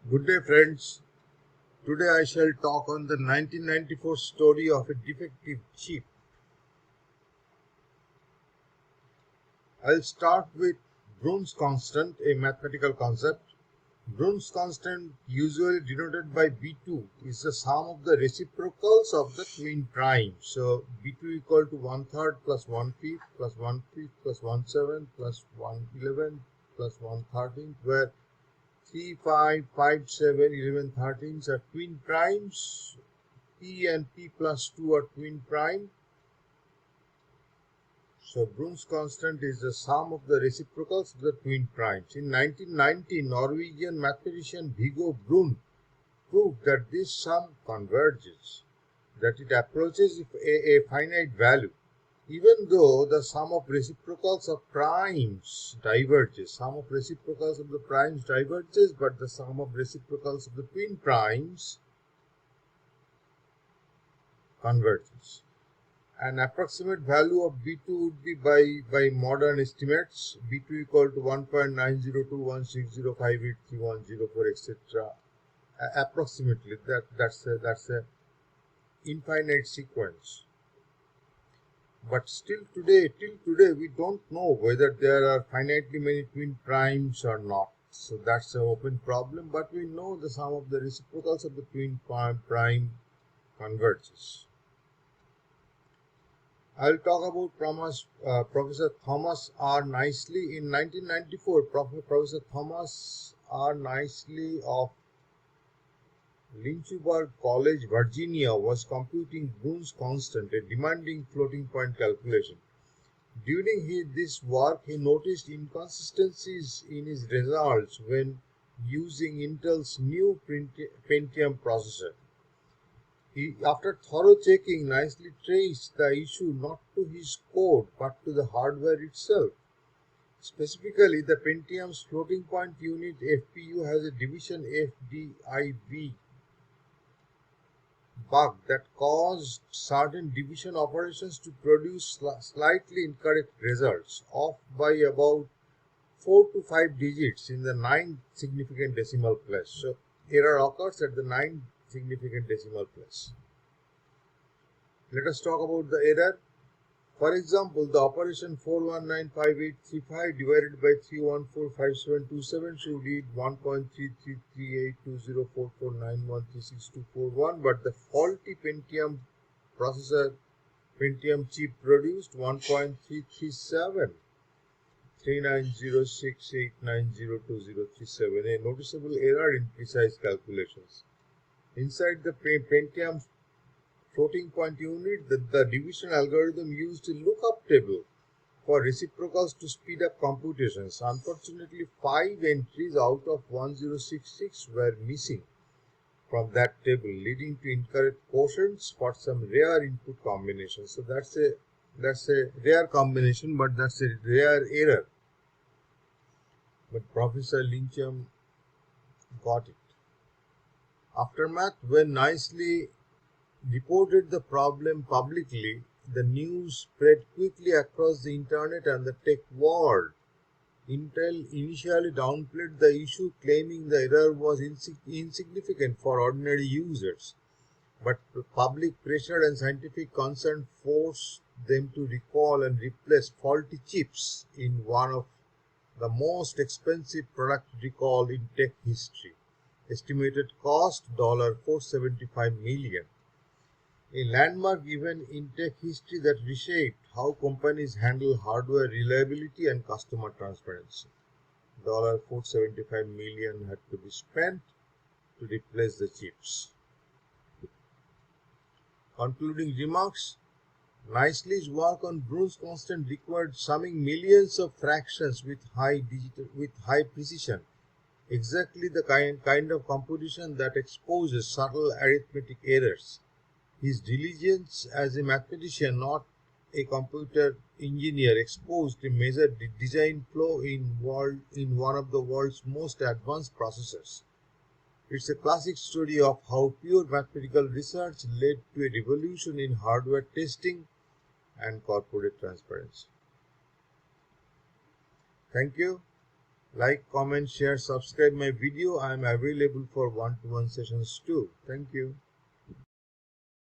Good day, friends. Today I shall talk on the 1994 story of a defective chip. I'll start with Brunn's constant, a mathematical concept. Brunn's constant, usually denoted by B2, is the sum of the reciprocals of the twin primes. So B2 equal to 1/3 plus 1/5 plus 1/5 plus 1/7 plus 1/11 plus 1/13, where 3, 5, 5, 7, 11, 13 are twin primes. P and P plus 2 are twin prime. So Brunn's constant is the sum of the reciprocals of the twin primes. In 1990, Norwegian mathematician Viggo Brunn proved that this sum converges, that it approaches a finite value. Even though the sum of reciprocals of primes diverges, but the sum of reciprocals of the twin primes converges. An approximate value of B2 would be by modern estimates, B2 equal to 1.90216058310 etc. Approximately, that's a infinite sequence. But till today, we don't know whether there are finitely many twin primes or not. So that's an open problem. But we know the sum of the reciprocals of the twin prime converges. I'll talk about Professor Thomas R. Nicely. In 1994, Professor Thomas R. Nicely of Lynchburg College, Virginia, was computing Brunn's constant, a demanding floating point calculation. During this work, he noticed inconsistencies in his results when using Intel's new Pentium processor. After thorough checking, Nicely traced the issue not to his code but to the hardware itself. Specifically, the Pentium's floating point unit FPU has a division FDIV bug that caused certain division operations to produce slightly incorrect results, off by about 4 to 5 digits in the 9th significant decimal place. So, error occurs at the 9th significant decimal place. Let us talk about the error. For example, the operation 4195835 divided by 3145727 should read 1.33382044913641, but the faulty Pentium chip produced 1.337 3906890237, a noticeable error in precise calculations. Inside the Pentium floating point unit, the division algorithm used a lookup table for reciprocals to speed up computations. Unfortunately, 5 entries out of 1066 were missing from that table, leading to incorrect quotients for some rare input combinations. So that's a rare combination, but that's a rare error. But Professor Lyncham got it. Aftermath, when Nicely reported the problem publicly, the news spread quickly across the internet and the tech world. Intel initially downplayed the issue, claiming the error was insignificant for ordinary users. But public pressure and scientific concern forced them to recall and replace faulty chips in one of the most expensive product recall in tech history. Estimated cost $475 million. A landmark event in tech history that reshaped how companies handle hardware reliability and customer transparency. $475 million had to be spent to replace the chips. Concluding remarks: Nicely's work on Brunn's constant required summing millions of fractions with high precision, exactly the kind of computation that exposes subtle arithmetic errors. His diligence as a mathematician, not a computer engineer, exposed a major design flaw in one of the world's most advanced processors. It's a classic story of how pure mathematical research led to a revolution in hardware testing and corporate transparency. Thank you. Like, comment, share, subscribe my video. I am available for one-to-one sessions too. Thank you.